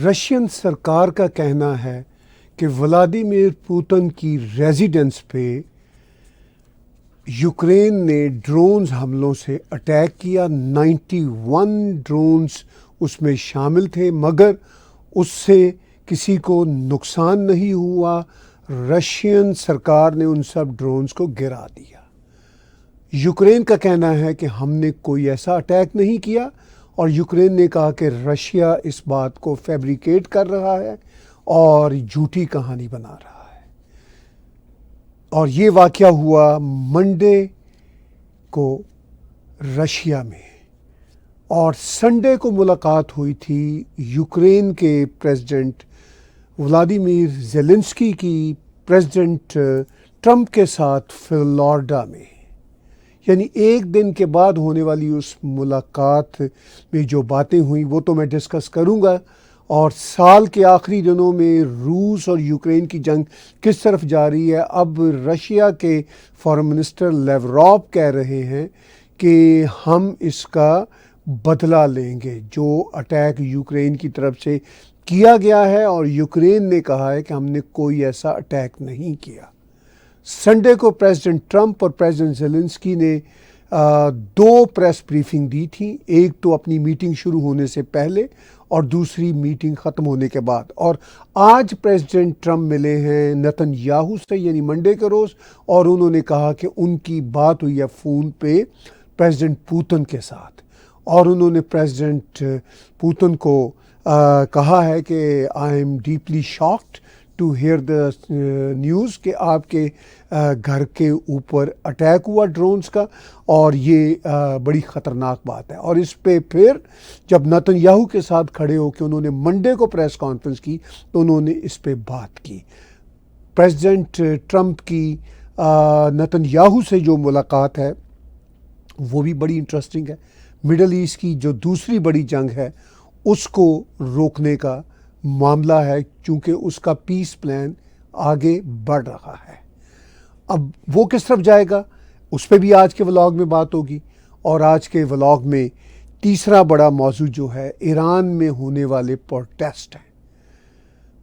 Russian سرکار کا کہنا ہے کہ ولادیمیر پوتن کی ریزیڈنس پہ یوکرین نے ڈرونز حملوں سے اٹیک کیا۔ 91 ڈرونز اس میں شامل تھے، مگر اس سے کسی کو نقصان نہیں ہوا۔ رشین سرکار نے ان سب ڈرونز کو گرا دیا۔ یوکرین کا کہنا ہے کہ ہم نے کوئی ایسا اٹیک نہیں کیا، اور یوکرین نے کہا کہ رشیا اس بات کو فیبریکیٹ کر رہا ہے اور جھوٹی کہانی بنا رہا ہے۔ اور یہ واقعہ ہوا منڈے کو رشیا میں، اور سنڈے کو ملاقات ہوئی تھی یوکرین کے پریزیڈنٹ ولادیمیر زیلنسکی کی پریزیڈنٹ ٹرمپ کے ساتھ فلوریڈا میں۔ یعنی ایک دن کے بعد ہونے والی اس ملاقات میں جو باتیں ہوئیں وہ تو میں ڈسکس کروں گا، اور سال کے آخری دنوں میں روس اور یوکرین کی جنگ کس طرف جا رہی ہے۔ اب رشیا کے فارن منسٹر لیوروو کہہ رہے ہیں کہ ہم اس کا بدلہ لیں گے جو اٹیک یوکرین کی طرف سے کیا گیا ہے، اور یوکرین نے کہا ہے کہ ہم نے کوئی ایسا اٹیک نہیں کیا۔ سنڈے کو پریزیڈنٹ ٹرمپ اور پریزیڈنٹ زیلنسکی نے دو پریس بریفنگ دی تھی، ایک تو اپنی میٹنگ شروع ہونے سے پہلے اور دوسری میٹنگ ختم ہونے کے بعد۔ اور آج پریزیڈنٹ ٹرمپ ملے ہیں نتن یاہو سے، یعنی منڈے کے روز، اور انہوں نے کہا کہ ان کی بات ہوئی ہے فون پہ پریزیڈنٹ پوتن کے ساتھ، اور انہوں نے پریزیڈنٹ پوتن کو کہا ہے کہ I am deeply shocked to hear the news کہ آپ کے گھر کے اوپر اٹیک ہوا ڈرونز کا، اور یہ بڑی خطرناک بات ہے۔ اور اس پہ پھر جب نتن یاہو کے ساتھ کھڑے ہو کے انہوں نے منڈے کو پریس کانفرنس کی تو انہوں نے اس پہ بات کی۔ پریزیڈنٹ ٹرمپ کی نتن یاہو سے جو ملاقات ہے وہ بھی بڑی انٹرسٹنگ ہے۔ مڈل ایسٹ کی جو دوسری بڑی جنگ ہے اس کو روکنے کا معاملہ ہے، چونکہ اس کا پیس پلان آگے بڑھ رہا ہے۔ اب وہ کس طرف جائے گا اس پہ بھی آج کے ولاگ میں بات ہوگی، اور آج کے ولاگ میں تیسرا بڑا موضوع جو ہے ایران میں ہونے والے پروٹیسٹ ہیں۔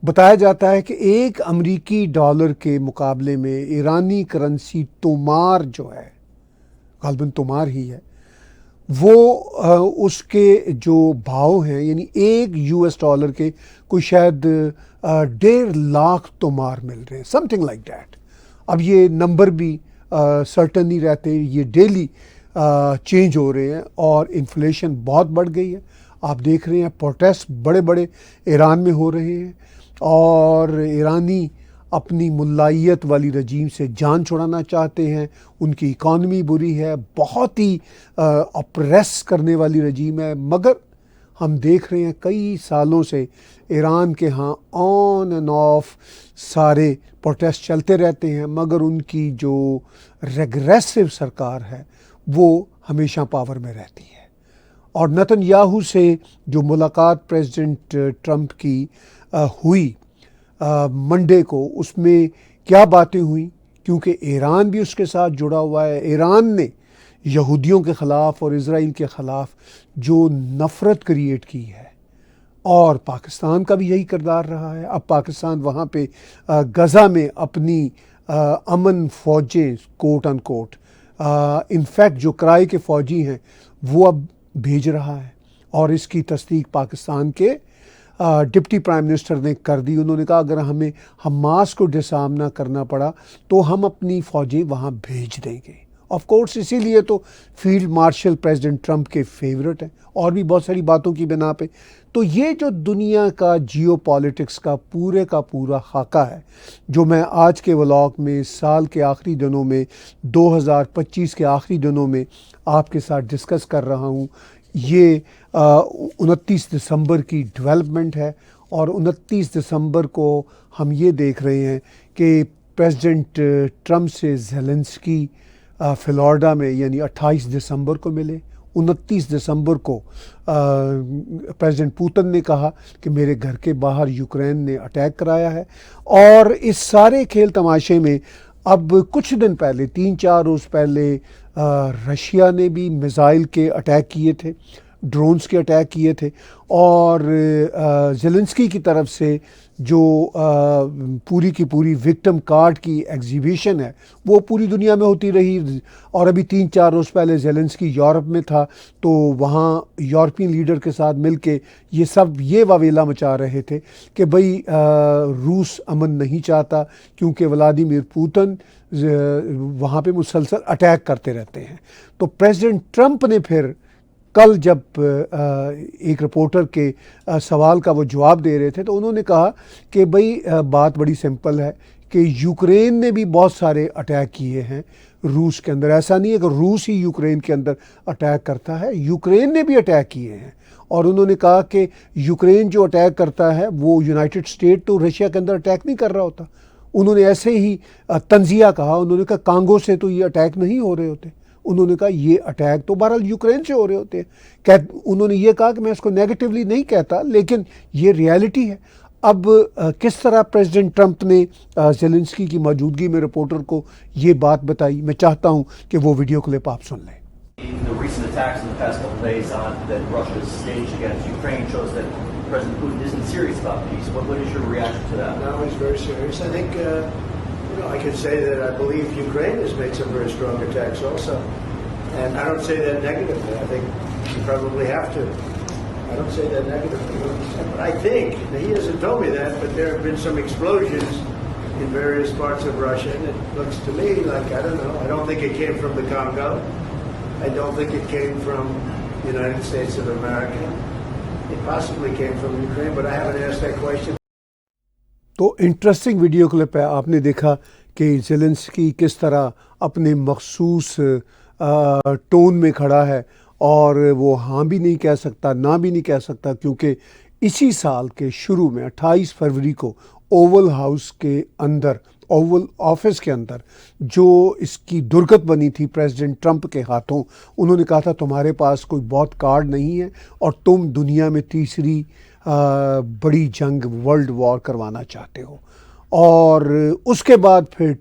بتایا جاتا ہے کہ ایک امریکی ڈالر کے مقابلے میں ایرانی کرنسی تومار جو ہے، غالباً تومار ہی ہے، وہ اس کے جو بھاؤ ہیں، یعنی ایک US ڈالر کے کوئی شاید 1.5 لاکھ تومار مل رہے ہیں، سم تھنگ لائک دیٹ۔ اب یہ نمبر بھی سرٹن نہیں رہتے، یہ ڈیلی چینج ہو رہے ہیں، اور انفلیشن بہت بڑھ گئی ہے۔ آپ دیکھ رہے ہیں پروٹیسٹ بڑے بڑے ایران میں ہو رہے ہیں، اور ایرانی اپنی ملائیت والی رجیم سے جان چھڑانا چاہتے ہیں۔ ان کی اکانومی بری ہے، بہت ہی اپریس کرنے والی رجیم ہے، مگر ہم دیکھ رہے ہیں کئی سالوں سے ایران کے ہاں آن اینڈ آف سارے پروٹیسٹ چلتے رہتے ہیں، مگر ان کی جو ریگریسو سرکار ہے وہ ہمیشہ پاور میں رہتی ہے۔ اور نتن یاہو سے جو ملاقات پریزیڈنٹ ٹرمپ کی ہوئی منڈے کو، اس میں کیا باتیں ہوئیں، کیونکہ ایران بھی اس کے ساتھ جڑا ہوا ہے۔ ایران نے یہودیوں کے خلاف اور اسرائیل کے خلاف جو نفرت کریٹ کی ہے، اور پاکستان کا بھی یہی کردار رہا ہے۔ اب پاکستان وہاں پہ غزہ میں اپنی امن فوجیں کوٹ ان کوٹ، انفیکٹ جو کرائے کے فوجی ہیں وہ اب بھیج رہا ہے، اور اس کی تصدیق پاکستان کے ڈپٹی پرائم منسٹر نے کر دی۔ انہوں نے کہا اگر ہمیں حماس کو ڈسارم نہ کرنا پڑا تو ہم اپنی فوجیں وہاں بھیج دیں گے۔ آف کورس اسی لیے تو فیلڈ مارشل پریزیڈنٹ ٹرمپ کے فیورٹ ہیں، اور بھی بہت ساری باتوں کی بنا پہ۔ تو یہ جو دنیا کا جیو پالیٹکس کا پورا خاکہ ہے، جو میں آج کے ولاگ میں سال کے آخری دنوں میں 2025 کے آخری دنوں میں آپ کے ساتھ ڈسکس کر رہا ہوں، یہ 29 دسمبر کی ڈیولپمنٹ ہے۔ اور 29 دسمبر کو ہم یہ دیکھ رہے ہیں کہ پریزیڈنٹ ٹرمپ سے زیلنسکی فلوریڈا میں، یعنی 28 دسمبر کو ملے۔ 29 دسمبر کو پریزیڈنٹ پوتن نے کہا کہ میرے گھر کے باہر یوکرین نے اٹیک کرایا ہے۔ اور اس سارے کھیل تماشے میں اب کچھ دن پہلے، 3-4 روز پہلے، رشیا نے بھی میزائل کے اٹیک کیے تھے۔ ڈرونز کے اٹیک کیے تھے، اور زیلنسکی کی طرف سے جو پوری کی پوری وکٹم کارڈ کی ایگزیبیشن ہے وہ پوری دنیا میں ہوتی رہی. اور ابھی 3-4 روز پہلے زیلنسکی یورپ میں تھا تو وہاں یورپین لیڈر کے ساتھ مل کے یہ واویلا مچا رہے تھے کہ بھئی روس امن نہیں چاہتا کیونکہ ولادیمیر پوتن وہاں پہ مسلسل اٹیک کرتے رہتے ہیں. تو پریزیڈنٹ ٹرمپ نے پھر کل جب ایک رپورٹر کے سوال کا وہ جواب دے رہے تھے تو انہوں نے کہا کہ بھئی بات بڑی سمپل ہے کہ یوکرین نے بھی بہت سارے اٹیک کیے ہیں روس کے اندر. ایسا نہیں ہے کہ روس ہی یوکرین کے اندر اٹیک کرتا ہے، یوکرین نے بھی اٹیک کیے ہیں. اور انہوں نے کہا کہ یوکرین جو اٹیک کرتا ہے وہ یونائٹڈ اسٹیٹ تو رشیا کے اندر اٹیک نہیں کر رہا ہوتا. انہوں نے ایسے ہی تنزیہ کہا، انہوں نے کہا کانگو سے تو یہ اٹیک نہیں ہو رہے ہوتے. انہوں نے کہا یہ اٹیک تو بہرحال یوکرین سے ہو رہے ہوتے ہیں. انہوں نے یہ کہا کہ میں اس کو نیگیٹیولی نہیں کہتا لیکن یہ ریالٹی ہے. اب کس طرح پریزیڈنٹ ٹرمپ نے زیلنسکی کی موجودگی میں رپورٹر کو یہ بات بتائی، میں چاہتا ہوں کہ وہ ویڈیو کلپ آپ سن لیں. The recent attacks in the past couple days that Russia's staged against Ukraine shows that President Putin isn't serious about peace. What is your reaction to that? No, he's very serious. I think, I can say that I believe Ukraine has made some very strong attacks also. And I don't say that negatively. I think you probably have to. I don't say that negatively. But I think, he hasn't told me that, but there have been some explosions in various parts of Russia. And it looks to me like, I don't know, I don't think it came from the Congo. I don't think it came from the United States of America. It possibly came from Ukraine, but I haven't asked that question. تو interesting video clip ہے. آپ نے دیکھا کہ Zelensky کس طرح اپنے مخصوص ٹون میں کھڑا ہے اور وہ ہاں بھی نہیں کہہ سکتا نہ بھی نہیں کہہ سکتا، کیونکہ اسی سال کے شروع میں 28 فروری کو اوول ہاؤس کے اندر، اوول آفس کے اندر جو اس کی درگت بنی تھی پریزیڈنٹ ٹرمپ کے ہاتھوں، انہوں نے کہا تھا تمہارے پاس کوئی بہت کارڈ نہیں ہے اور تم دنیا میں تیسری بڑی جنگ ورلڈ وار کروانا چاہتے ہو. اور اس کے بعد پھر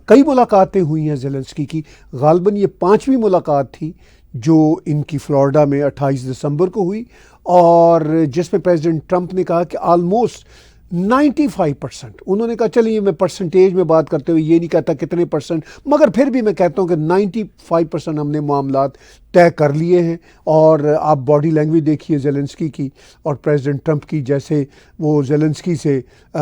کئی ملاقاتیں ہوئی ہیں زیلنسکی کی. غالباً یہ 5ویں ملاقات تھی جو ان کی فلوریڈا میں 28 دسمبر کو ہوئی، اور جس میں پریزیڈنٹ ٹرمپ نے کہا کہ آلموسٹ 95%، انہوں نے کہا چلیے میں پرسنٹیج میں بات کرتے ہوئے یہ نہیں کہتا کتنے پرسنٹ، مگر پھر بھی میں کہتا ہوں کہ 95% ہم نے معاملات طے کر لیے ہیں. اور آپ باڈی لینگویج دیکھیے زیلنسکی کی اور پریزیڈنٹ ٹرمپ کی، جیسے وہ زیلنسکی سے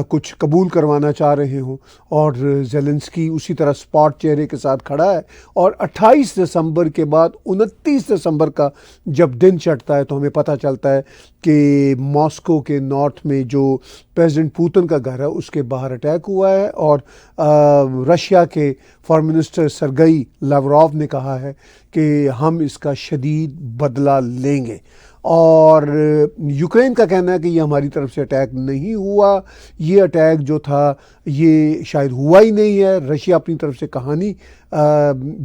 کچھ قبول کروانا چاہ رہے ہوں، اور زیلنسکی اسی طرح سپاٹ چہرے کے ساتھ کھڑا ہے. اور 28 دسمبر کے بعد 29 دسمبر کا جب دن چڑھتا ہے تو ہمیں پتہ چلتا ہے کہ ماسکو کے نارتھ میں جو پریزیڈنٹ پوتن کا گھر ہے اس کے باہر اٹیک ہوا ہے، اور رشیا کے فارن منسٹر سرگئی لاوروف نے کہا ہے کہ ہم اس کا شدید بدلہ لیں گے. اور یوکرین کا کہنا ہے کہ یہ ہماری طرف سے اٹیک نہیں ہوا، یہ اٹیک جو تھا یہ شاید ہوا ہی نہیں ہے، رشیا اپنی طرف سے کہانی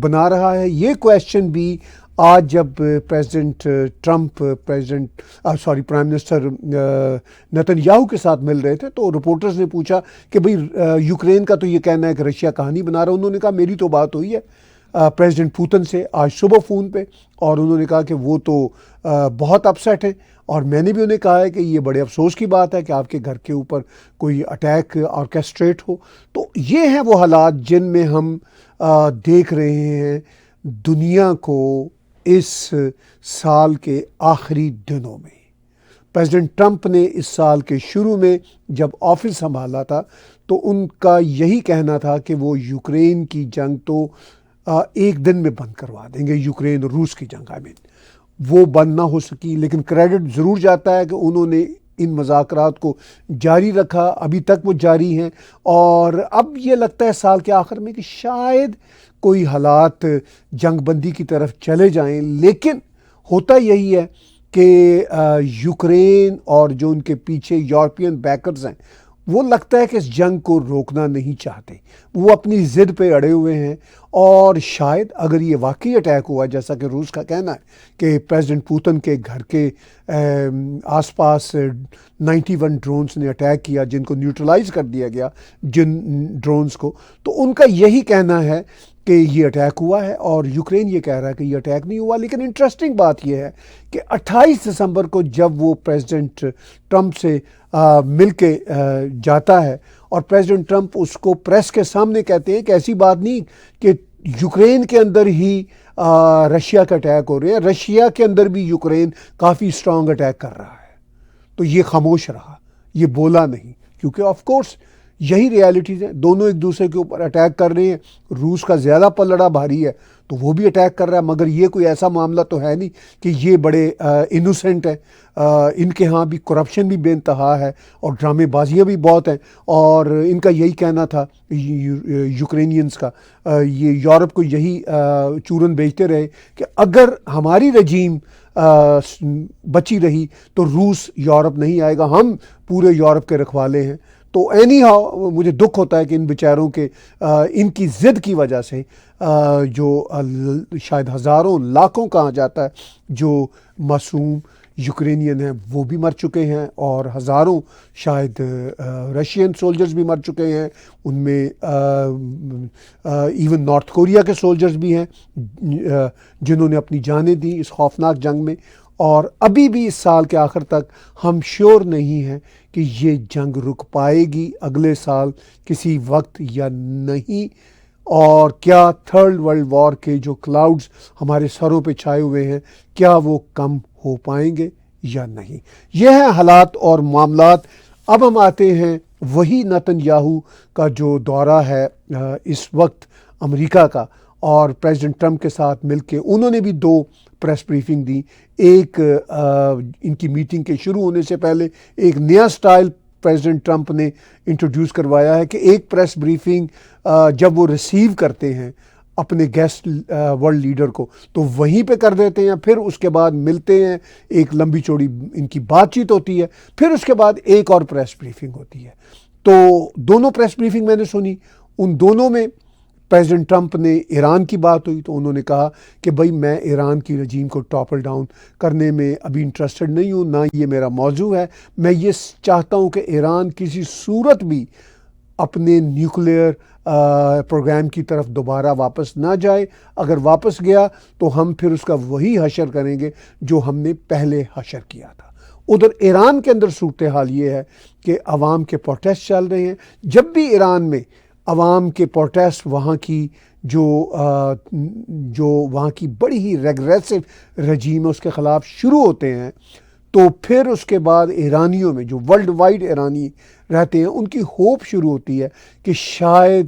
بنا رہا ہے. یہ کویشچن بھی آج جب president Trump prime minister Nitin Yahoo کے ساتھ مل رہے تھے تو رپورٹرز نے پوچھا کہ بھئی یوکرین کا تو یہ کہنا ہے کہ رشیا کہانی بنا رہا ہے. انہوں نے کہا میری تو بات ہوئی ہے پریزیڈنٹ پوتن سے آج صبح فون پہ، اور انہوں نے کہا کہ وہ تو بہت اپسیٹ ہیں، اور میں نے بھی انہیں کہا ہے کہ یہ بڑے افسوس کی بات ہے کہ آپ کے گھر کے اوپر کوئی اٹیک آرکیسٹریٹ ہو. تو یہ ہیں وہ حالات جن میں ہم دیکھ رہے ہیں دنیا کو اس سال کے آخری دنوں میں. پریزیڈنٹ ٹرمپ نے اس سال کے شروع میں جب آفس سنبھالا تھا تو ان کا یہی کہنا تھا کہ وہ یوکرین کی جنگ تو ایک دن میں بند کروا دیں گے، یوکرین اور روس کی جنگ. وہ بند نہ ہو سکی، لیکن کریڈٹ ضرور جاتا ہے کہ انہوں نے ان مذاکرات کو جاری رکھا، ابھی تک وہ جاری ہیں. اور اب یہ لگتا ہے سال کے آخر میں کہ شاید کوئی حالات جنگ بندی کی طرف چلے جائیں. لیکن ہوتا یہی ہے کہ یوکرین اور جو ان کے پیچھے یورپین بیکرز ہیں وہ لگتا ہے کہ اس جنگ کو روکنا نہیں چاہتے، وہ اپنی ضد پہ اڑے ہوئے ہیں. اور شاید اگر یہ واقعی اٹیک ہوا جیسا کہ روس کا کہنا ہے کہ پریزیڈنٹ پوتن کے گھر کے آس پاس 91 ڈرونز نے اٹیک کیا جن کو نیوٹرلائز کر دیا گیا، جن ڈرونز کو، تو ان کا یہی کہنا ہے کہ یہ اٹیک ہوا ہے، اور یوکرین یہ کہہ رہا ہے کہ یہ اٹیک نہیں ہوا۔ لیکن انٹرسٹنگ بات یہ ہے کہ 28 دسمبر کو جب وہ پریزیڈنٹ ٹرمپ سے مل کے جاتا ہے اور پریزیڈنٹ ٹرمپ اس کو پریس کے سامنے کہتے ہیں کہ ایسی بات نہیں کہ یوکرین کے اندر ہی رشیا کا اٹیک ہو رہے ہیں، رشیا کے اندر بھی یوکرین کافی اسٹرانگ اٹیک کر رہا ہے، تو یہ خاموش رہا، یہ بولا نہیں، کیونکہ آف کورس یہی ریالٹیز ہیں، دونوں ایک دوسرے کے اوپر اٹیک کر رہے ہیں۔ روس کا زیادہ پلڑا بھاری ہے تو وہ بھی اٹیک کر رہا ہے، مگر یہ کوئی ایسا معاملہ تو ہے نہیں کہ یہ بڑے انوسینٹ ہیں۔ ان کے ہاں بھی کرپشن بھی بے انتہا ہے اور ڈرامے بازیاں بھی بہت ہیں، اور ان کا یہی کہنا تھا یوکرینینز کا، یہ یورپ کو یہی چورن بیچتے رہے کہ اگر ہماری رجیم بچی رہی تو روس یورپ نہیں آئے گا، ہم پورے یورپ کے رکھوالے ہیں۔ تو اینی ہاؤ مجھے دکھ ہوتا ہے کہ ان بیچاروں کے ان کی ضد کی وجہ سے جو شاید ہزاروں لاکھوں کہا جاتا ہے جو معصوم یوکرینین ہیں وہ بھی مر چکے ہیں، اور ہزاروں شاید رشین سولجرز بھی مر چکے ہیں، ان میں ایون نارتھ کوریا کے سولجرز بھی ہیں جنہوں نے اپنی جانیں دیں اس خوفناک جنگ میں۔ اور ابھی بھی اس سال کے آخر تک ہم شیور نہیں ہیں کہ یہ جنگ رک پائے گی اگلے سال کسی وقت یا نہیں، اور کیا تھرڈ ورلڈ وار کے جو کلاؤڈز ہمارے سروں پہ چھائے ہوئے ہیں کیا وہ کم ہو پائیں گے یا نہیں۔ یہ ہیں حالات اور معاملات۔ اب ہم آتے ہیں وہی نتن یاہو کا جو دورہ ہے اس وقت امریکہ کا، اور پریزیڈنٹ ٹرمپ کے ساتھ مل کے انہوں نے بھی 2 پریس بریفنگ دی۔ ایک ان کی میٹنگ کے شروع ہونے سے پہلے ایک نیا سٹائل پریزیڈنٹ ٹرمپ نے انٹروڈیوس کروایا ہے کہ ایک پریس بریفنگ جب وہ ریسیو کرتے ہیں اپنے گیسٹ ورلڈ لیڈر کو تو وہیں پہ کر دیتے ہیں، پھر اس کے بعد ملتے ہیں، ایک لمبی چوڑی ان کی بات چیت ہوتی ہے، پھر اس کے بعد ایک اور پریس بریفنگ ہوتی ہے۔ تو دونوں پریس بریفنگ میں نے سنی، ان دونوں میں پریزیڈنٹ ٹرمپ نے ایران کی بات ہوئی تو انہوں نے کہا کہ بھائی میں ایران کی رجیم کو ٹاپل ڈاؤن کرنے میں ابھی انٹرسٹڈ نہیں ہوں، نہ یہ میرا موضوع ہے۔ میں یہ چاہتا ہوں کہ ایران کسی صورت بھی اپنے نیوکلیئر پروگرام کی طرف دوبارہ واپس نہ جائے، اگر واپس گیا تو ہم پھر اس کا وہی حشر کریں گے جو ہم نے پہلے حشر کیا تھا۔ ادھر ایران کے اندر صورتحال یہ ہے کہ عوام کے پروٹیسٹ چل رہے ہیں۔ جب بھی ایران میں عوام کے پروٹیسٹ وہاں کی جو وہاں کی بڑی ہی ریگریسو رجیم ہے اس کے خلاف شروع ہوتے ہیں تو پھر اس کے بعد ایرانیوں میں جو ورلڈ وائڈ ایرانی رہتے ہیں ان کی ہوپ شروع ہوتی ہے کہ شاید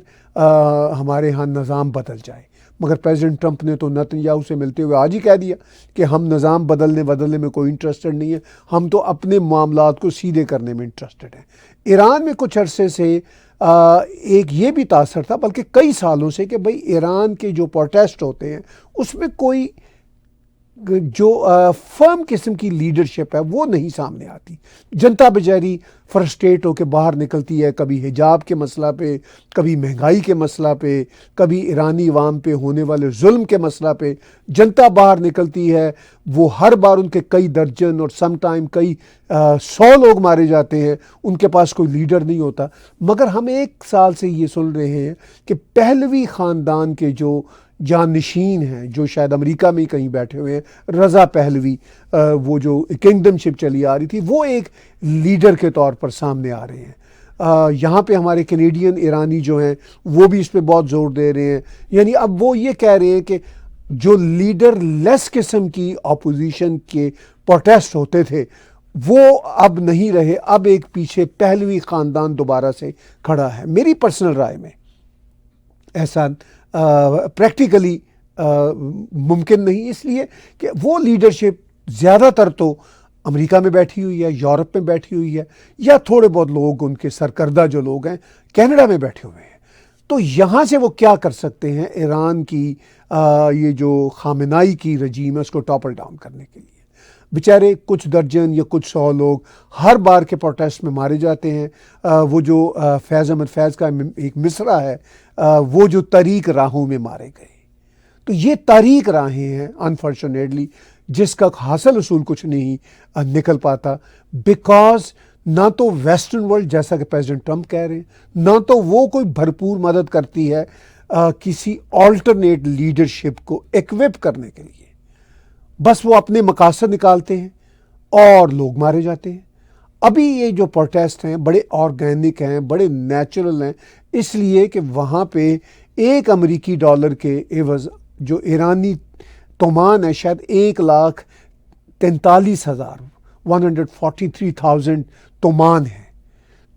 ہمارے ہاں نظام بدل جائے۔ مگر پریزیڈنٹ ٹرمپ نے تو نتن یاہو سے ملتے ہوئے آج ہی کہہ دیا کہ ہم نظام بدلنے میں کوئی انٹرسٹڈ نہیں ہے، ہم تو اپنے معاملات کو سیدھے کرنے میں انٹرسٹڈ ہیں۔ ایران میں کچھ عرصے سے ایک یہ بھی تاثر تھا، بلکہ کئی سالوں سے، کہ بھئی ایران کے جو پروٹیسٹ ہوتے ہیں اس میں کوئی جو فرم قسم کی لیڈرشپ ہے وہ نہیں سامنے آتی۔ جنتا بیچاری فرسٹریٹ ہو کے باہر نکلتی ہے، کبھی حجاب کے مسئلہ پہ، کبھی مہنگائی کے مسئلہ پہ، کبھی ایرانی عوام پہ ہونے والے ظلم کے مسئلہ پہ جنتا باہر نکلتی ہے۔ وہ ہر بار ان کے کئی درجن اور سم ٹائم کئی 100 لوگ مارے جاتے ہیں، ان کے پاس کوئی لیڈر نہیں ہوتا۔ مگر ہم 1 سال سے یہ سن رہے ہیں کہ پہلوی خاندان کے جو جانشین ہیں، جو شاید امریکہ میں ہی کہیں بیٹھے ہوئے ہیں، رضا پہلوی، وہ جو کنگڈم شپ چلی آ رہی تھی، وہ ایک لیڈر کے طور پر سامنے آ رہے ہیں۔ یہاں پہ ہمارے کینیڈین ایرانی جو ہیں وہ بھی اس پہ بہت زور دے رہے ہیں، یعنی اب وہ یہ کہہ رہے ہیں کہ جو لیڈر لیس قسم کی اپوزیشن کے پروٹیسٹ ہوتے تھے وہ اب نہیں رہے، اب ایک پیچھے پہلوی خاندان دوبارہ سے کھڑا ہے۔ میری پرسنل رائے میں ایسا پریکٹیکلی ممکن نہیں، اس لیے کہ وہ لیڈرشپ زیادہ تر تو امریکہ میں بیٹھی ہوئی ہے، یورپ میں بیٹھی ہوئی ہے، یا تھوڑے بہت لوگ ان کے سرکردہ جو لوگ ہیں کینیڈا میں بیٹھے ہوئے ہیں۔ تو یہاں سے وہ کیا کر سکتے ہیں ایران کی یہ جو خامنائی کی رجیم ہے اس کو ٹاپل ڈاؤن کرنے کے لیے؟ بیچارے کچھ درجن یا کچھ 100 لوگ ہر بار کے پروٹیسٹ میں مارے جاتے ہیں. وہ جو فیض احمد فیض کا ایک مصرع ہے، وہ جو طریق راہوں میں مارے گئے. تو یہ تاریک راہیں ہیں انفارچونیٹلی، جس کا حاصل اصول کچھ نہیں نکل پاتا، بیکاز نہ تو ویسٹرن ورلڈ، جیسا کہ پریزیڈنٹ ٹرمپ کہہ رہے ہیں، نہ تو وہ کوئی بھرپور مدد کرتی ہے کسی آلٹرنیٹ لیڈرشپ کو ایکوپ کرنے کے لیے. بس وہ اپنے مقاصد نکالتے ہیں اور لوگ مارے جاتے ہیں. ابھی یہ جو پروٹیسٹ ہیں بڑے آرگینک ہیں، بڑے نیچرل ہیں، اس لیے کہ وہاں پہ ایک امریکی ڈالر کے عوض جو ایرانی تومان ہے شاید 1,43,000 143,000 تومان ہے.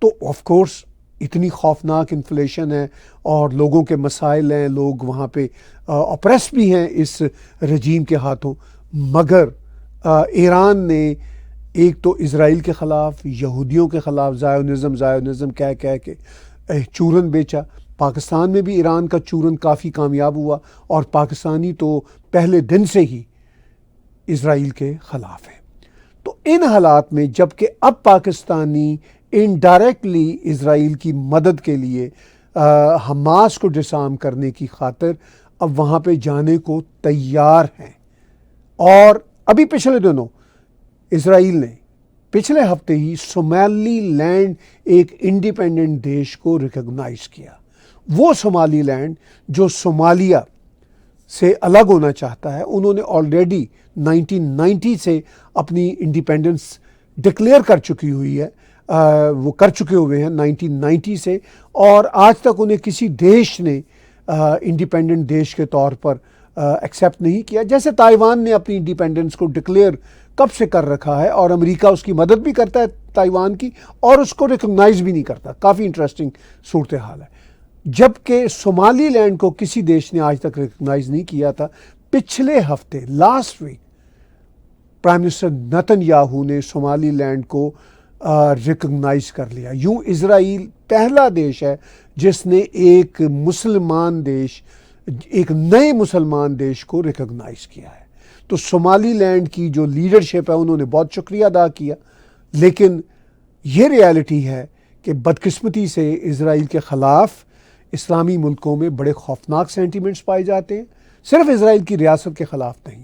تو آف کورس اتنی خوفناک انفلیشن ہے اور لوگوں کے مسائل ہیں، لوگ وہاں پہ اپریس بھی ہیں اس رجیم کے ہاتھوں. مگر ایران نے ایک تو اسرائیل کے خلاف، یہودیوں کے خلاف زائونزم کہہ کے چورن بیچا. پاکستان میں بھی ایران کا چورن کافی کامیاب ہوا، اور پاکستانی تو پہلے دن سے ہی اسرائیل کے خلاف ہے. تو ان حالات میں جب کہ اب پاکستانی انڈائریکٹلی اسرائیل کی مدد کے لیے حماس کو ڈسارم کرنے کی خاطر اب وہاں پہ جانے کو تیار ہیں. اور ابھی پچھلے دنوں اسرائیل نے پچھلے ہفتے ہی صومالی لینڈ ایک انڈیپینڈنٹ دیش کو ریکگنائز کیا. وہ صومالی لینڈ جو صومالیہ سے الگ ہونا چاہتا ہے، انہوں نے آلریڈی 1990 سے اپنی انڈیپینڈنس ڈکلیئر کر چکی ہوئی ہے. وہ کر چکے ہوئے ہیں 1990 سے، اور آج تک انہیں کسی دیش نے انڈیپینڈنٹ دیش کے طور پر ایکسیپٹ نہیں کیا. جیسے تائیوان نے اپنی انڈیپینڈنس کو ڈکلیئر کب سے کر رکھا ہے، اور امریکہ اس کی مدد بھی کرتا ہے تائیوان کی، اور اس کو ریکگنائز بھی نہیں کرتا. کافی انٹرسٹنگ صورتحال ہے. جبکہ صومالی لینڈ کو کسی دیش نے آج تک ریکگنائز نہیں کیا تھا. پچھلے ہفتے last week prime minister Netanyahu نے صومالی لینڈ کو ریکگنائز کر لیا. یوں اسرائیل پہلا دیش ہے جس نے ایک مسلمان دیش، ایک نئے مسلمان دیش کو ریکگنائز کیا ہے. تو صومالی لینڈ کی جو لیڈرشپ ہے انہوں نے بہت شکریہ ادا کیا. لیکن یہ ریالٹی ہے کہ بدقسمتی سے اسرائیل کے خلاف اسلامی ملکوں میں بڑے خوفناک سینٹیمنٹس پائے جاتے ہیں. صرف اسرائیل کی ریاست کے خلاف نہیں،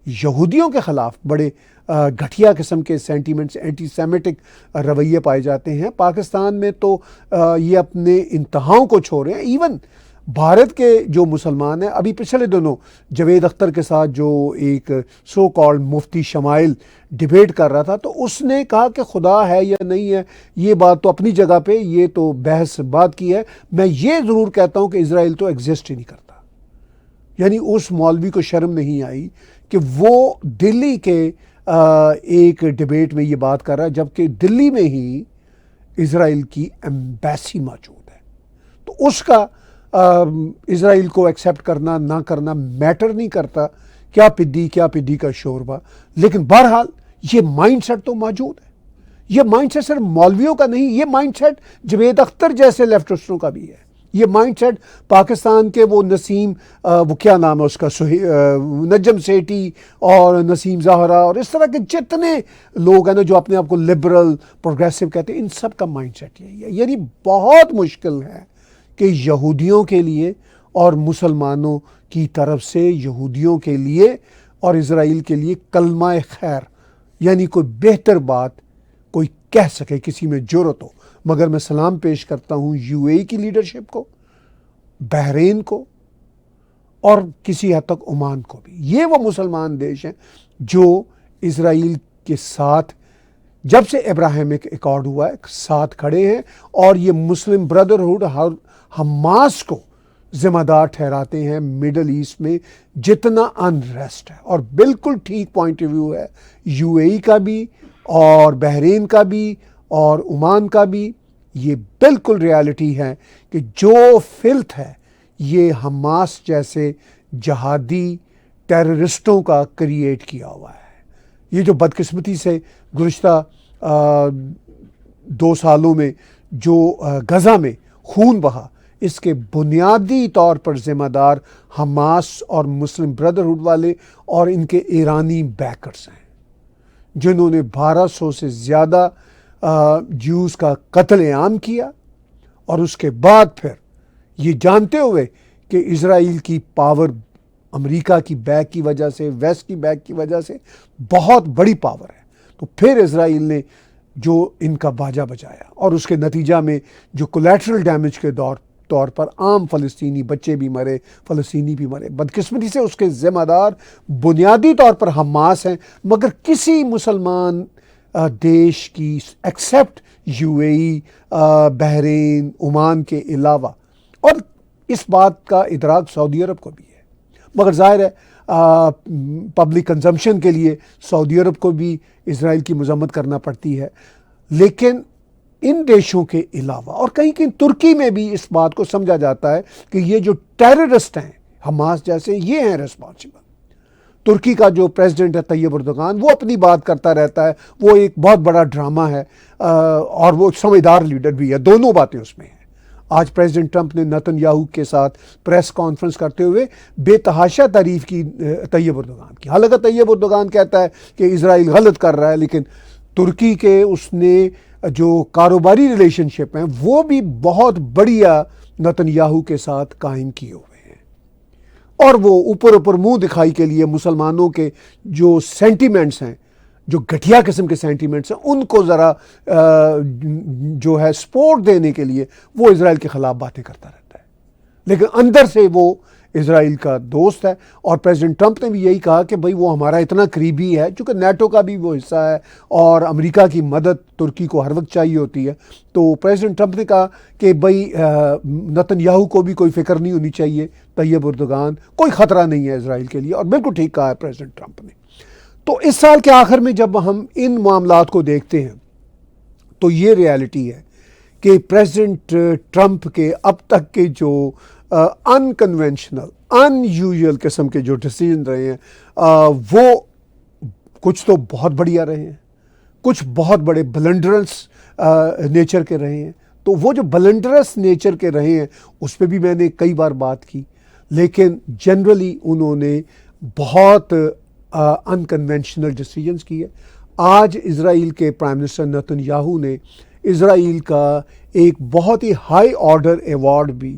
یہودیوں کے خلاف بڑے گھٹیا قسم کے سینٹیمنٹس، اینٹی سیمیٹک رویے پائے جاتے ہیں. پاکستان میں تو یہ اپنے انتہاؤں کو چھوڑ رہے ہیں. ایون بھارت کے جو مسلمان ہیں، ابھی پچھلے دنوں جاوید اختر کے ساتھ جو ایک سو کالڈ مفتی شمائل ڈیبیٹ کر رہا تھا، تو اس نے کہا کہ خدا ہے یا نہیں ہے، یہ بات تو اپنی جگہ پہ، یہ تو بحث بات کی ہے. میں یہ ضرور کہتا ہوں کہ اسرائیل تو ایگزسٹ ہی نہیں کرتا. یعنی اس مولوی کو شرم نہیں آئی کہ وہ دلی کے ایک ڈیبیٹ میں یہ بات کر رہا ہے، جبکہ دلی میں ہی اسرائیل کی ایمبیسی موجود ہے. تو اس کا اسرائیل کو ایکسیپٹ کرنا نہ کرنا میٹر نہیں کرتا، کیا پدی کا شوربہ. لیکن بہرحال یہ مائنڈ سیٹ تو موجود ہے. یہ مائنڈ سیٹ صرف مولویوں کا نہیں، یہ مائنڈ سیٹ جاوید اختر جیسے لیفٹسٹوں کا بھی ہے. یہ مائنڈ سیٹ پاکستان کے وہ نسیم، وہ کیا نام ہے اس کا، نجم سیٹھی اور نسیم زہرا اور اس طرح کے جتنے لوگ ہیں نا جو اپنے آپ کو لبرل پروگریسو کہتے ہیں، ان سب کا مائنڈ سیٹ یہی ہے. یعنی بہت مشکل ہے کہ یہودیوں کے لیے اور مسلمانوں کی طرف سے یہودیوں کے لیے اور اسرائیل کے لیے کلمہ خیر، یعنی کوئی بہتر بات کوئی کہہ سکے، کسی میں جرأت ہو. مگر میں سلام پیش کرتا ہوں یو اے کی لیڈرشپ کو، بحرین کو، اور کسی حد تک عمان کو بھی. یہ وہ مسلمان دیش ہیں جو اسرائیل کے ساتھ جب سے ابراہیمک ایکارڈ ہوا ہے ساتھ کھڑے ہیں، اور یہ مسلم بردرہڈ حماس کو ذمہ دار ٹھہراتے ہیں مڈل ایسٹ میں جتنا انریسٹ ہے. اور بالکل ٹھیک پوائنٹ آف ویو ہے یو اے کا بھی اور بحرین کا بھی اور عمان کا بھی. یہ بالکل ریالٹی ہے کہ جو فلت ہے یہ حماس جیسے جہادی ٹیررسٹوں کا کریٹ کیا ہوا ہے. یہ جو بدقسمتی سے گزشتہ 2 سالوں میں جو غزہ میں خون بہا، اس کے بنیادی طور پر ذمہ دار حماس اور مسلم بردرہڈ والے اور ان کے ایرانی بیکرز ہیں. جنہوں نے 1200 سے زیادہ جیوز کا قتل عام کیا، اور اس کے بعد پھر یہ جانتے ہوئے کہ اسرائیل کی پاور امریکہ کی بیک کی وجہ سے، ویسٹ کی بیک کی وجہ سے بہت بڑی پاور ہے، تو پھر اسرائیل نے جو ان کا باجا بجایا، اور اس کے نتیجہ میں جو کولیٹرل ڈیمیج کے طور پر عام فلسطینی بچے بھی مرے، فلسطینی بھی مرے۔ بدقسمتی سے اس کے ذمہ دار بنیادی طور پر حماس ہیں، مگر کسی مسلمان دیش کی accept you a E, Bahrain, Oman کے علاوہ، اور اس بات کا ادراک سعودی عرب کو بھی ہے، مگر ظاہر ہے پبلک کنزمپشن کے لیے سعودی عرب کو بھی اسرائیل کی مذمت کرنا پڑتی ہے، لیکن ان دیشوں کے علاوہ اور کہیں کہیں ترکی میں بھی اس بات کو سمجھا جاتا ہے کہ یہ جو ٹیررسٹ ہیں حماس جیسے، یہ ہیں ریسپانسبل۔ ترکی کا جو پریزیڈنٹ ہے طیب اردوغان، وہ اپنی بات کرتا رہتا ہے، وہ ایک بہت بڑا ڈرامہ ہے، اور وہ سمجھدار لیڈر بھی ہے، دونوں باتیں اس میں ہیں۔ آج پریزیڈنٹ ٹرمپ نے نتن یاہو کے ساتھ پریس کانفرنس کرتے ہوئے بے تحاشا تعریف کی طیب اردوغان کی، حالانکہ طیب اردوغان کہتا ہے کہ اسرائیل غلط کر رہا ہے، لیکن ترکی کے اس نے جو کاروباری ریلیشن شپ ہیں وہ بھی بہت بڑھیا نتن یاہو کے ساتھ قائم کیے ہوئے ہیں، اور وہ اوپر منہ دکھائی کے لیے مسلمانوں کے جو سینٹیمنٹس ہیں، جو گھٹیا قسم کے سینٹیمنٹس ہیں، ان کو ذرا جو ہے سپورٹ دینے کے لیے وہ اسرائیل کے خلاف باتیں کرتا رہتا ہے، لیکن اندر سے وہ اسرائیل کا دوست ہے۔ اور پریزیڈنٹ ٹرمپ نے بھی یہی کہا کہ بھئی وہ ہمارا اتنا قریبی ہے، چونکہ نیٹو کا بھی وہ حصہ ہے اور امریکہ کی مدد ترکی کو ہر وقت چاہیے ہوتی ہے، تو پریزیڈنٹ ٹرمپ نے کہا کہ بھئی نتن یاہو کو بھی کوئی فکر نہیں ہونی چاہیے، طیب اردوغان کوئی خطرہ نہیں ہے اسرائیل کے لیے، اور بالکل ٹھیک کہا ہے پریزیڈنٹ ٹرمپ نے۔ تو اس سال کے آخر میں جب ہم ان معاملات کو دیکھتے ہیں تو یہ ریالٹی ہے کہ پریزیڈنٹ ٹرمپ کے اب تک کے جو انکنونشنل، ان یوزول قسم کے جو ڈیسیژن رہے ہیں، وہ کچھ تو بہت بڑھیا رہے ہیں، کچھ بہت بڑے بلنڈرس نیچر کے رہے ہیں۔ تو وہ جو بلنڈرس نیچر کے رہے ہیں اس پہ بھی میں نے کئی بار بات کی، لیکن جنرلی انہوں نے بہت انکنونشنل ڈیسیجنز کیے۔ آج اسرائیل کے پرائم منسٹر نتن یاہو نے اسرائیل کا ایک بہت ہی ہائی آرڈر ایوارڈ بھی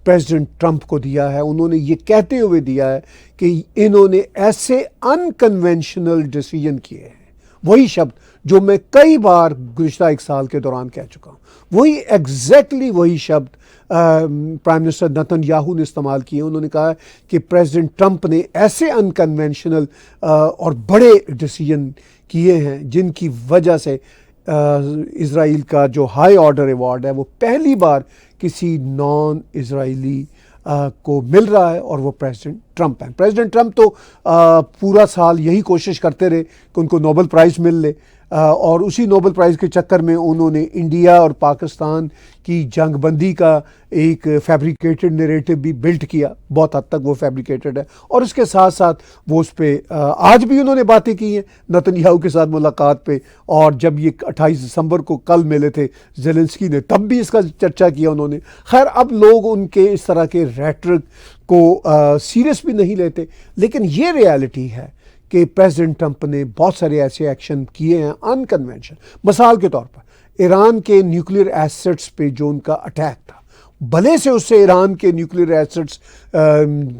پریزیڈنٹ ٹرمپ کو دیا ہے، انہوں نے یہ کہتے ہوئے دیا ہے کہ انہوں نے ایسے انکنونشنل ڈیسیجن کیے ہیں، وہی شبد جو میں کئی بار گزشتہ ایک سال کے دوران کہہ چکا ہوں، وہی ایگزیکٹلی وہی شبد پرائم منسٹر نتن یاہو نے استعمال کیے۔ انہوں نے کہا کہ پریزیڈنٹ ٹرمپ نے ایسے انکنونشنل اور بڑے ڈیسیجن کیے ہیں جن کی وجہ سے اسرائیل کا جو ہائی آرڈر ایوارڈ ہے وہ پہلی بار کسی نان اسرائیلی کو مل رہا ہے، اور وہ پریزیڈنٹ ٹرمپ ہیں۔ پریزیڈنٹ ٹرمپ تو پورا سال یہی کوشش کرتے رہے کہ ان کو نوبل پرائز مل لے، اور اسی نوبل پرائز کے چکر میں انہوں نے انڈیا اور پاکستان کی جنگ بندی کا ایک فیبریکیٹڈ نیریٹو بھی بلڈ کیا، بہت حد تک وہ فیبریکیٹڈ ہے، اور اس کے ساتھ ساتھ وہ اس پہ آج بھی انہوں نے باتیں کی ہیں نتن یاہو کے ساتھ ملاقات پہ، اور جب یہ 28 دسمبر کو کل ملے تھے زیلنسکی نے تب بھی اس کا چرچا کیا انہوں نے۔ خیر اب لوگ ان کے اس طرح کے ریٹرک کو سیریس بھی نہیں لیتے، لیکن یہ ریالٹی ہے کہ پریزیڈنٹ ٹرمپ نے بہت سارے ایسے ایکشن کیے ہیں انکنونشنل۔ مثال کے طور پر ایران کے نیوکلیر ایسٹس پہ جو ان کا اٹیک تھا، بھلے سے اس سے ایران کے نیوکلیر ایسٹس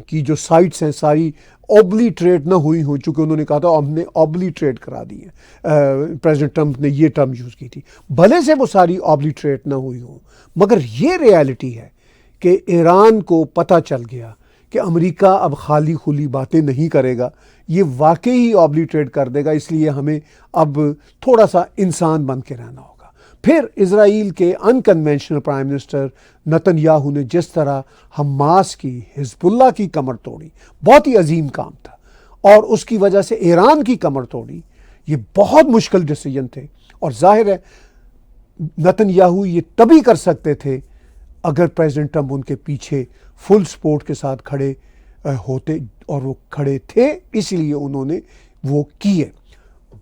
کی جو سائٹس ہیں ساری اوبلیٹریٹ نہ ہوئی ہوں، چونکہ انہوں نے کہا تھا ہم نے اوبلیٹریٹ کرا دی ہے، پریزیڈنٹ ٹرمپ نے یہ ٹرم یوز کی تھی، بھلے سے وہ ساری اوبلیٹریٹ نہ ہوئی ہوں، مگر یہ ریالٹی ہے کہ ایران کو پتہ چل گیا کہ امریکہ اب خالی خلی باتیں نہیں کرے گا، یہ واقعی ہی اوبلیٹریٹ کر دے گا، اس لیے ہمیں اب تھوڑا سا انسان بن کے رہنا ہوگا۔ پھر اسرائیل کے unconventional prime minister Netanyahu نے جس طرح حماس کی، حزب اللہ کی کمر توڑی، بہت ہی عظیم کام تھا، اور اس کی وجہ سے ایران کی کمر توڑی، یہ بہت مشکل ڈیسیجن تھے، اور ظاہر ہے نتن یاہو یہ تبھی کر سکتے تھے اگر پریزیڈنٹ ٹرمپ ان کے پیچھے فل سپورٹ کے ساتھ کھڑے ہوتے، اور وہ کھڑے تھے، اس لیے انہوں نے وہ کیے۔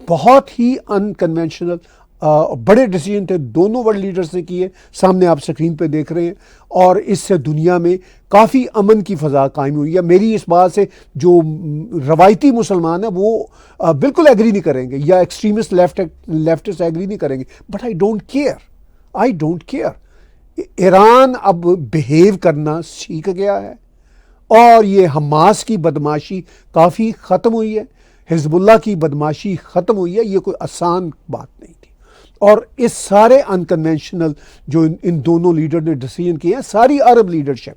بہت ہی انکنونشنل بڑے ڈیسیجن تھے، دونوں ورلڈ لیڈرز نے کیے، سامنے آپ سکرین پہ دیکھ رہے ہیں، اور اس سے دنیا میں کافی امن کی فضا قائم ہوئی ہے۔ میری اس بات سے جو روایتی مسلمان ہیں وہ بالکل ایگری نہیں کریں گے، یا ایکسٹریمسٹ لیفٹسٹ ایگری نہیں کریں گے، but I don't care. Iran اب بیہیو کرنا سیکھ گیا ہے، اور یہ حماس کی بدماشی کافی ختم ہوئی ہے، حزب اللہ کی بدماشی ختم ہوئی ہے، یہ کوئی آسان بات نہیں تھی۔ اور اس سارے انکنونشنل جو ان دونوں لیڈر نے ڈیسیجن کیے ہیں، ساری عرب لیڈرشپ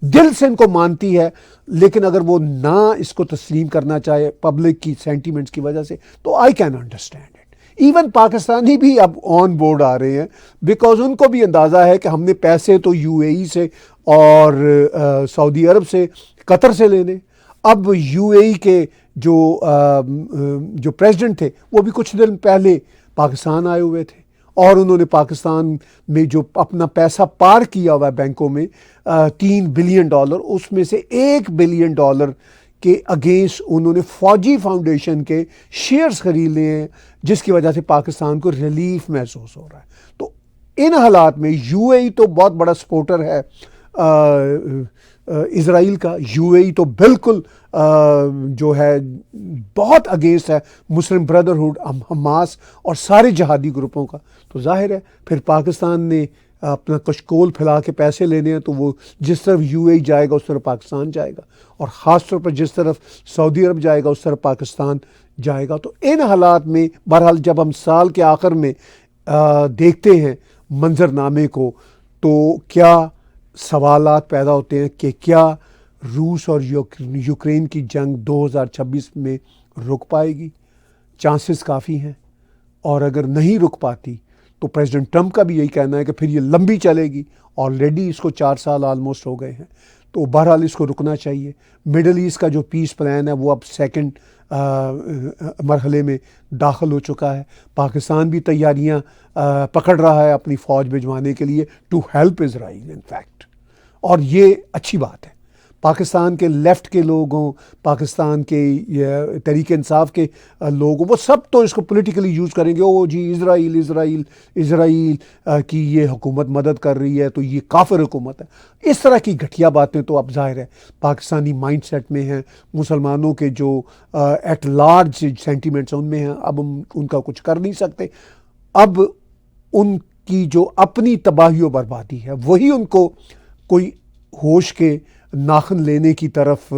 دل سے ان کو مانتی ہے، لیکن اگر وہ نہ اس کو تسلیم کرنا چاہے پبلک کی سینٹیمنٹس کی وجہ سے، تو I can understand it. Even Pakistani بھی اب آن بورڈ آ رہے ہیں، بیکاز ان کو بھی اندازہ ہے کہ ہم نے پیسے تو یو اے ای سے اور سعودی عرب سے، قطر سے لینے۔ اب یو اے ای کے جو پریزیڈنٹ تھے وہ بھی کچھ دن پہلے پاکستان آئے ہوئے تھے، اور انہوں نے پاکستان میں جو اپنا پیسہ پار کیا ہوا ہے بینکوں میں $3 بلین، اس میں سے $1 بلین کے اگینسٹ انہوں نے فوجی فاؤنڈیشن کے شیئرز خرید لیے ہیں، جس کی وجہ سے پاکستان کو ریلیف محسوس ہو رہا ہے۔ تو ان حالات میں یو اے ای تو بہت بڑا سپورٹر ہے اسرائیل کا، یو اے ای تو بالکل جو ہے بہت اگینسٹ ہے مسلم بردرہڈ، حماس اور سارے جہادی گروپوں کا۔ تو ظاہر ہے پھر پاکستان نے اپنا کشکول پھیلا کے پیسے لینے ہیں، تو وہ جس طرف یو اے ای جائے گا اس طرف پاکستان جائے گا، اور خاص طور پر جس طرف سعودی عرب جائے گا اس طرف پاکستان جائے گا۔ تو ان حالات میں بہرحال جب ہم سال کے آخر میں دیکھتے ہیں منظرنامے کو، تو کیا سوالات پیدا ہوتے ہیں کہ کیا روس اور یوکرین کی جنگ 2026 میں رک پائے گی؟ چانسز کافی ہیں، اور اگر نہیں رک پاتی تو پریزیڈنٹ ٹرمپ کا بھی یہی کہنا ہے کہ پھر یہ لمبی چلے گی، آلریڈی اس کو 4 سال آلموسٹ ہو گئے ہیں، تو بہرحال اس کو رکنا چاہیے۔ مڈل ایسٹ کا جو پیس پلان ہے وہ اب سیکنڈ مرحلے میں داخل ہو چکا ہے۔ پاکستان بھی تیاریاں پکڑ رہا ہے اپنی فوج بھجوانے کے لیے to help Israel in fact, اور یہ اچھی بات ہے۔ پاکستان کے لیفٹ کے لوگ ہوں، پاکستان کے تحریک انصاف کے لوگ ہوں، وہ سب تو اس کو پولیٹیکلی یوز کریں گے، او جی اسرائیل کی یہ حکومت مدد کر رہی ہے تو یہ کافر حکومت ہے۔ اس طرح کی گھٹیا باتیں تو اب ظاہر ہے پاکستانی مائنڈ سیٹ میں ہیں، مسلمانوں کے جو ایٹ لارج سینٹیمنٹس ان میں ہیں، اب ہم ان کا کچھ کر نہیں سکتے۔ اب ان کی جو اپنی تباہی و بربادی ہے وہی ان کو کوئی ہوش کے ناخن لینے کی طرف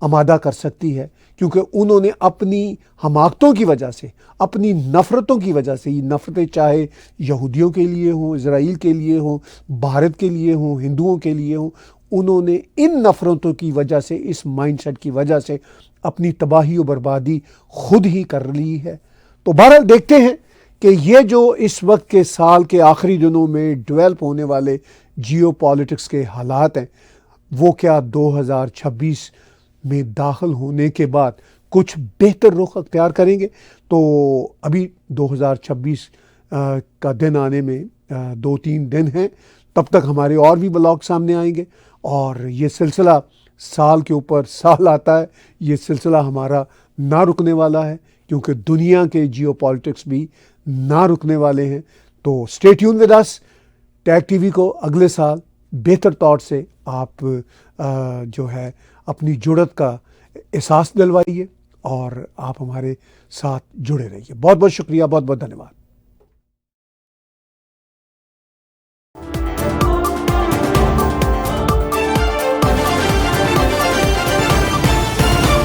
آمادہ کر سکتی ہے، کیونکہ انہوں نے اپنی حماقتوں کی وجہ سے، اپنی نفرتوں کی وجہ سے، یہ نفرتیں چاہے یہودیوں کے لیے ہوں، اسرائیل کے لیے ہوں، بھارت کے لیے ہوں، ہندوؤں کے لیے ہوں، انہوں نے ان نفرتوں کی وجہ سے، اس مائنڈ سیٹ کی وجہ سے اپنی تباہی و بربادی خود ہی کر لی ہے۔ تو بہرحال دیکھتے ہیں کہ یہ جو اس وقت کے سال کے آخری دنوں میں ڈیولپ ہونے والے جیو پالیٹکس کے حالات ہیں، وہ کیا 2026 میں داخل ہونے کے بعد کچھ بہتر رخ اختیار کریں گے۔ تو ابھی 2026 کا دن آنے میں 2-3 دن ہیں، تب تک ہمارے اور بھی بلاگ سامنے آئیں گے، اور یہ سلسلہ سال کے اوپر سال آتا ہے، یہ سلسلہ ہمارا نہ رکنے والا ہے، کیونکہ دنیا کے جیو پالیٹکس بھی نہ رکنے والے ہیں۔ تو stay tune with us. Tag TV وی کو اگلے سال بہتر طور سے آپ جو ہے اپنی جڑت کا احساس دلوائیے، اور آپ ہمارے ساتھ جڑے رہیے۔ بہت بہت شکریہ، بہت بہت دھنیہ واد۔